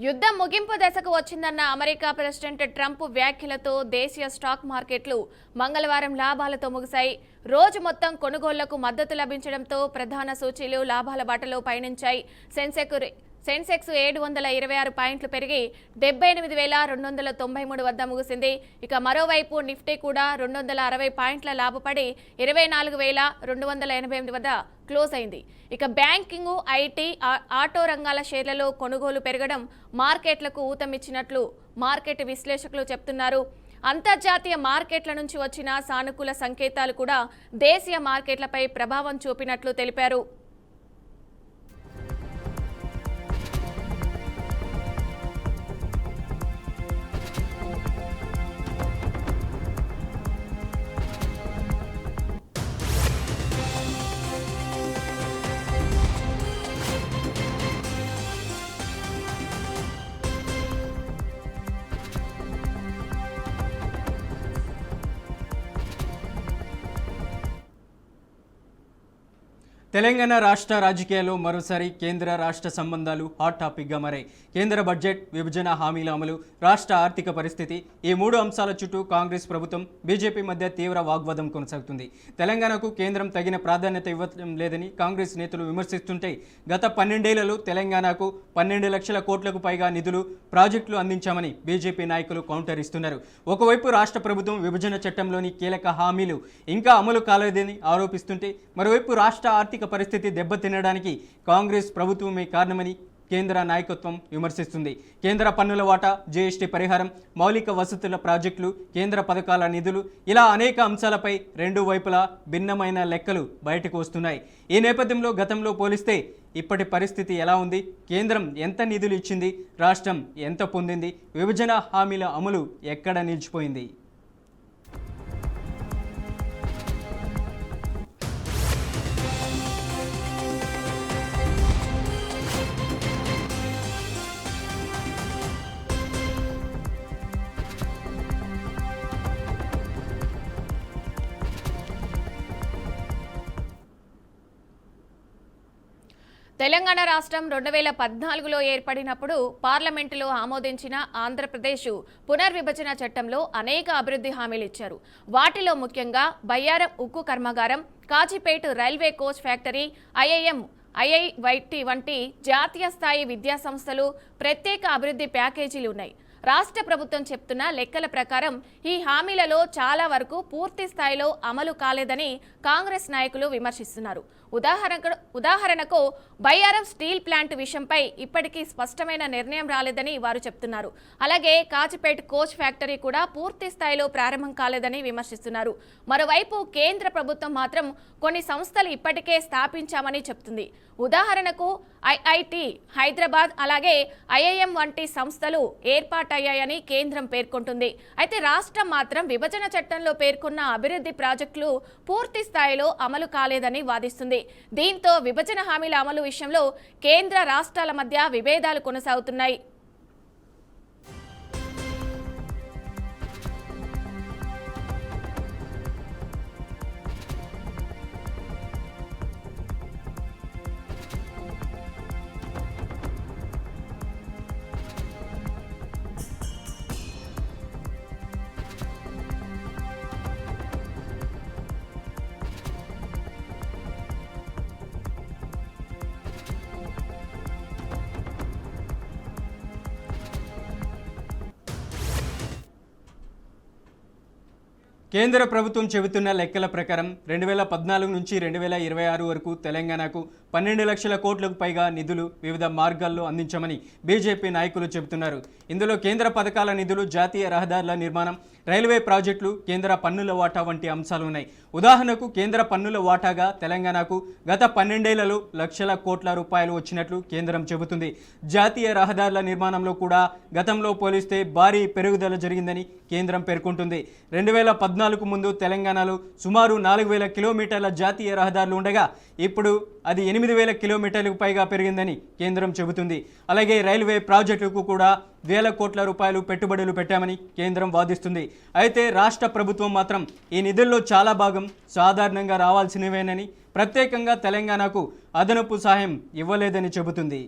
యుద్ధం ముగింపు దశకు వచ్చిందన్న అమెరికా ప్రెసిడెంట్ ట్రంప్ వ్యాఖ్యలతో దేశీయ స్టాక్ మార్కెట్లు మంగళవారం లాభాలతో ముగిశాయి. రోజు మొత్తం కొనుగోళ్లకు మద్దతు లభించడంతో ప్రధాన సూచీలు లాభాల బాటలో పయనించాయి. సెన్సెక్స్ 726 పాయింట్లు పెరిగి 78,293 వద్ద ముగిసింది. ఇక మరోవైపు నిఫ్టీ కూడా 260 పాయింట్ల లాభపడి 24,288 వద్ద క్లోజ్ అయింది. ఇక బ్యాంకింగ్, ఐటీ, ఆటో రంగాల షేర్లలో కొనుగోలు పెరగడం మార్కెట్లకు ఊతమిచ్చినట్లు మార్కెట్ విశ్లేషకులు చెప్తున్నారు. అంతర్జాతీయ మార్కెట్ల నుంచి వచ్చిన సానుకూల సంకేతాలు కూడా దేశీయ మార్కెట్లపై ప్రభావం చూపినట్లు తెలిపారు. తెలంగాణ రాష్ట్ర రాజకీయాల్లో మరోసారి కేంద్ర రాష్ట్ర సంబంధాలు హాట్ టాపిక్గా మారాయి. కేంద్ర బడ్జెట్, విభజన హామీల అమలు, రాష్ట్ర ఆర్థిక పరిస్థితి, ఈ మూడు అంశాల చుట్టూ కాంగ్రెస్ ప్రభుత్వం, బీజేపీ మధ్య తీవ్ర వాగ్వాదం కొనసాగుతుంది. తెలంగాణకు కేంద్రం తగిన ప్రాధాన్యత ఇవ్వడం లేదని కాంగ్రెస్ నేతలు విమర్శిస్తుంటే, గత 12 ఏళ్లలో తెలంగాణకు 12 లక్షల కోట్లకు పైగా నిధులు, ప్రాజెక్టులు అందించామని బీజేపీ నాయకులు కౌంటర్ ఇస్తున్నారు. ఒకవైపు రాష్ట్ర ప్రభుత్వం విభజన చట్టంలోని కీలక హామీలు ఇంకా అమలు కాలేదని ఆరోపిస్తుంటే, మరోవైపు రాష్ట్ర ఆర్థిక పరిస్థితి దెబ్బతినడానికి కాంగ్రెస్ ప్రభుత్వమే కారణమని కేంద్ర నాయకత్వం విమర్శిస్తుంది. కేంద్ర పన్నుల వాటా, జీఎస్టీ పరిహారం, మౌలిక వసతుల ప్రాజెక్టులు, కేంద్ర పథకాల నిధులు, ఇలా అనేక అంశాలపై రెండు వైపులా భిన్నమైన లెక్కలు బయటకు వస్తున్నాయి. ఈ నేపథ్యంలో గతంలో పోలిస్తే ఇప్పటి పరిస్థితి ఎలా ఉంది? కేంద్రం ఎంత నిధులు ఇచ్చింది? రాష్ట్రం ఎంత పొందింది? విభజన హామీల అమలు ఎక్కడ నిలిచిపోయింది? తెలంగాణ రాష్ట్రం 2014లో ఏర్పడినప్పుడు పార్లమెంటులో ఆమోదించిన ఆంధ్రప్రదేశ్ పునర్విభజన చట్టంలో అనేక అభివృద్ధి హామీలు ఇచ్చారు. వాటిలో ముఖ్యంగా బయ్యారం ఉక్కు కర్మాగారం, Kazipet railway coach factory, IIIT వంటి జాతీయ స్థాయి విద్యా సంస్థలు, ప్రత్యేక అభివృద్ధి ప్యాకేజీలు ఉన్నాయి. రాష్ట్ర ప్రభుత్వం చెప్తున్న లెక్కల ప్రకారం ఈ హామీలలో చాలా వరకు పూర్తి స్థాయిలో అమలు కాలేదని కాంగ్రెస్ నాయకులు విమర్శిస్తున్నారు. ఉదాహరణకు బయ్యారం స్టీల్ ప్లాంట్ విషయంపై ఇప్పటికీ స్పష్టమైన నిర్ణయం రాలేదని వారు చెప్తున్నారు. అలాగే కాజీపేట కోచ్ ఫ్యాక్టరీ కూడా పూర్తి స్థాయిలో ప్రారంభం కాలేదని విమర్శిస్తున్నారు. మరోవైపు కేంద్ర ప్రభుత్వం మాత్రం కొన్ని సంస్థలు ఇప్పటికే స్థాపించామని చెప్తుంది. ఉదాహరణకు ఐఐటి హైదరాబాద్, అలాగే ఐఐఎం వంటి సంస్థలు ఏర్పాటయ్యాయని కేంద్రం పేర్కొంటుంది. అయితే రాష్ట్రం మాత్రం విభజన చట్టంలో పేర్కొన్న అభివృద్ధి ప్రాజెక్టులు పూర్తి స్థాయిలో అమలు కాలేదని వాదిస్తుంది. దీంతో విభజన హామీల అమలు విషయంలో కేంద్ర రాష్ట్రాల మధ్య విభేదాలు కొనసాగుతున్నాయి. కేంద్ర ప్రభుత్వం చెబుతున్న లెక్కల ప్రకారం 2014 నుంచి 2026 వరకు తెలంగాణకు 12 లక్షల కోట్లకు పైగా నిధులు వివిధ మార్గాల్లో అందించామని బీజేపీ నాయకులు చెబుతున్నారు. ఇందులో కేంద్ర పథకాల నిధులు, జాతీయ రహదారుల నిర్మాణం, రైల్వే ప్రాజెక్టులు, కేంద్ర పన్నుల వాటా వంటి అంశాలు ఉన్నాయి. ఉదాహరణకు కేంద్ర పన్నుల వాటాగా తెలంగాణకు గత 12 ఏళ్లలో లక్షల కోట్ల రూపాయలు వచ్చినట్లు కేంద్రం చెబుతుంది. జాతీయ రహదారుల నిర్మాణంలో కూడా గతంలో పోలిస్తే భారీ పెరుగుదల జరిగిందని కేంద్రం పేర్కొంటుంది. 2014కు ముందు తెలంగాణలో సుమారు 4,000 కిలోమీటర్ల జాతీయ రహదారులు ఉండగా ఇప్పుడు అది 8,000 కిలోమీటర్లకు పైగా పెరిగిందని కేంద్రం చెబుతుంది. అలాగే రైల్వే ప్రాజెక్టులకు కూడా వేల కోట్ల రూపాయలు పెట్టుబడులు పెట్టామని కేంద్రం వాదిస్తుంది. అయితే రాష్ట్ర ప్రభుత్వం మాత్రం ఈ నిధుల్లో చాలా భాగం సాధారణంగా రావాల్సినవేనని, ప్రత్యేకంగా తెలంగాణకు అదనపు సహాయం ఇవ్వలేదని చెబుతుంది.